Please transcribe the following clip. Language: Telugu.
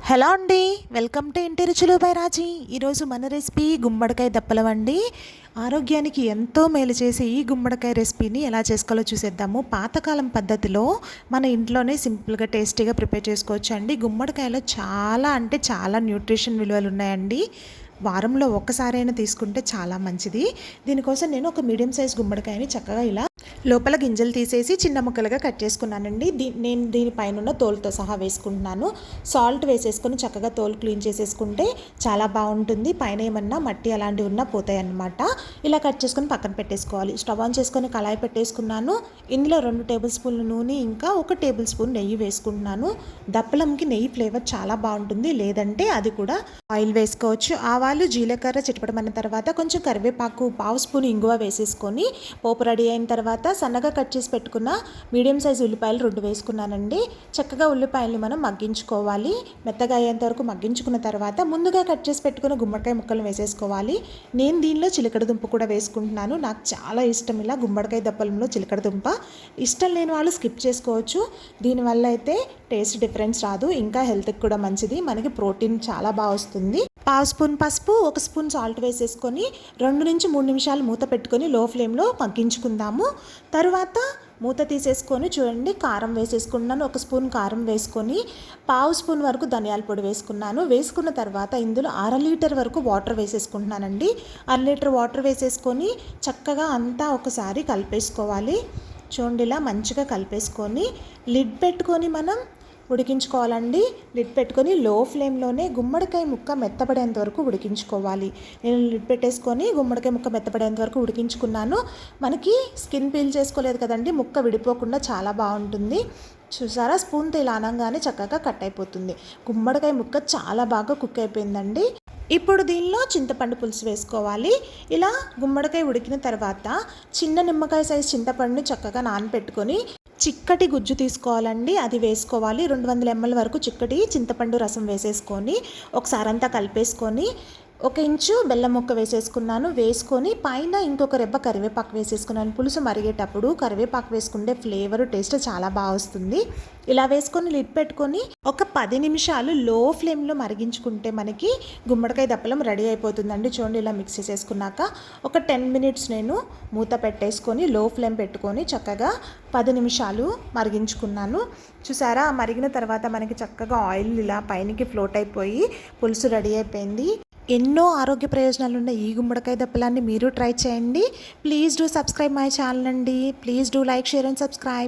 హలో అండి, వెల్కమ్ టు ఇంటి రుచులు బై రాజీ. ఈరోజు మన రెసిపీ గుమ్మడికాయ దప్పలం అండి. ఆరోగ్యానికి ఎంతో మేలు చేసే ఈ గుమ్మడికాయ రెసిపీని ఎలా చేసుకోవాలో చూసేద్దాము. పాతకాలం పద్ధతిలో మన ఇంట్లోనే సింపుల్గా టేస్టీగా ప్రిపేర్ చేసుకోవచ్చు అండి. గుమ్మడికాయలో చాలా అంటే చాలా న్యూట్రిషన్ విలువలు ఉన్నాయండి. వారంలో ఒక్కసారైనా తీసుకుంటే చాలా మంచిది. దీనికోసం నేను ఒక మీడియం సైజ్ గుమ్మడికాయని చక్కగా ఇలా లోపల గింజలు తీసేసి చిన్న ముక్కలుగా కట్ చేసుకున్నానండి. నేను దీనిపైన ఉన్న తోలుతో సహా వేసుకుంటున్నాను. సాల్ట్ వేసేసుకొని చక్కగా తోలు క్లీన్ చేసేసుకుంటే చాలా బాగుంటుంది. పైన ఏమన్నా మట్టి అలాంటివి ఉన్నా పోతాయి అన్నమాట. ఇలా కట్ చేసుకొని పక్కన పెట్టేసుకోవాలి. స్టవ్ ఆన్ చేసుకొని కళాయి పెట్టేసుకున్నాను. ఇందులో 2 టేబుల్ స్పూన్ల నూనె ఇంకా 1 టేబుల్ స్పూన్ నెయ్యి వేసుకుంటున్నాను. దప్పలంకి నెయ్యి ఫ్లేవర్ చాలా బాగుంటుంది, లేదంటే అది కూడా ఆయిల్ వేసుకోవచ్చు. ఆవాలు, జీలకర్ర చిటపడమన్న తర్వాత కొంచెం కరివేపాకు, 1/2 స్పూన్ ఇంగువ వేసేసుకొని పోపు రెడీ అయిన తర్వాత సన్నగా కట్ చేసి పెట్టుకున్న మీడియం సైజు ఉల్లిపాయలు 2 వేసుకున్నానండి. చక్కగా ఉల్లిపాయల్ని మనం మగ్గించుకోవాలి. మెత్తగా అయ్యేంత వరకు మగ్గించుకున్న తర్వాత ముందుగా కట్ చేసి పెట్టుకున్న గుమ్మడికాయ ముక్కలు వేసేసుకోవాలి. నేను దీనిలో చిలకడ దుంప కూడా వేసుకుంటున్నాను. నాకు చాలా ఇష్టం ఇలా గుమ్మడికాయ దప్పలంలో చిలకడ దుంప. ఇష్టం లేని వాళ్ళు స్కిప్ చేసుకోవచ్చు. దీనివల్ల అయితే టేస్ట్ డిఫరెన్స్ రాదు, ఇంకా హెల్త్కి కూడా మంచిది. మనకి ప్రోటీన్ చాలా బాగా వస్తుంది. 1/2 స్పూన్ పసుపు, 1 స్పూన్ సాల్ట్ వేసేసుకొని 2 నుంచి 3 నిమిషాలు మూత పెట్టుకొని లో ఫ్లేమ్లో మగ్గించుకుందాము. తరువాత మూత తీసేసుకొని చూడండి, కారం వేసేసుకున్నాను. 1 స్పూన్ కారం వేసుకొని 1/2 స్పూన్ వరకు ధనియాల పొడి వేసుకున్నాను. వేసుకున్న తర్వాత ఇందులో 1/2 లీటర్ వరకు వాటర్ వేసేసుకుంటున్నానండి. 1/2 లీటర్ వాటర్ వేసేసుకొని చక్కగా అంతా ఒకసారి కలిపేసుకోవాలి. చూడండి, ఇలా మంచిగా కలిపేసుకొని లిడ్ పెట్టుకొని మనం ఉడికించుకోవాలండి. లిడ్ పెట్టుకొని లో ఫ్లేమ్లోనే గుమ్మడికాయ ముక్క మెత్తపడేంత వరకు ఉడికించుకోవాలి. నేను లిడ్ పెట్టేసుకొని గుమ్మడికాయ ముక్క మెత్తపడేంత వరకు ఉడికించుకున్నాను. మనకి స్కిన్ పీల్ చేసుకోలేదు కదండి, ముక్క విడిపోకుండా చాలా బాగుంటుంది. చూసారా, స్పూన్తో ఇలా అనగానే చక్కగా కట్ అయిపోతుంది. గుమ్మడికాయ ముక్క చాలా బాగా కుక్ అయిపోయిందండి. ఇప్పుడు దీనిలో చింతపండు పులుసు వేసుకోవాలి. ఇలా గుమ్మడికాయ ఉడికిన తర్వాత చిన్న నిమ్మకాయ సైజు చింతపండుని చక్కగా నానబెట్టుకొని చిక్కటి గుజ్జు తీసుకోవాలండి, అది వేసుకోవాలి. 200 ml వరకు చిక్కటి చింతపండు రసం వేసేసుకొని ఒకసారి అంతా కలిపేసుకొని 1 ఇంచు బెల్లం ముక్క వేసేసుకున్నాను. వేసుకొని పైన ఇంకొక రెబ్బ కరివేపాకు వేసేసుకున్నాను. పులుసు మరిగేటప్పుడు కరివేపాకు వేసుకుంటే ఫ్లేవర్ టేస్ట్ చాలా బాగా వస్తుంది. ఇలా వేసుకొని లిడ్ పెట్టుకొని ఒక 10 నిమిషాలు లో ఫ్లేమ్లో మరిగించుకుంటే మనకి గుమ్మడికాయ దప్పలం రెడీ అయిపోతుందండి. చూడండి, ఇలా మిక్స్ చేసేసుకున్నాక ఒక 10 మినిట్స్ నేను మూత పెట్టేసుకొని లో ఫ్లేమ్ పెట్టుకొని చక్కగా 10 నిమిషాలు మరిగించుకున్నాను. చూసారా, మరిగిన తర్వాత మనకి చక్కగా ఆయిల్ ఇలా పైనకి ఫ్లోట్ అయిపోయి పులుసు రెడీ అయిపోయింది. ఎన్నో ఆరోగ్య ప్రయోజనాలు ఉన్న ఈ గుమ్మడికాయ దప్పలాన్ని మీరు ట్రై చేయండి. Please do subscribe my channel అండి. Please do like, share and subscribe.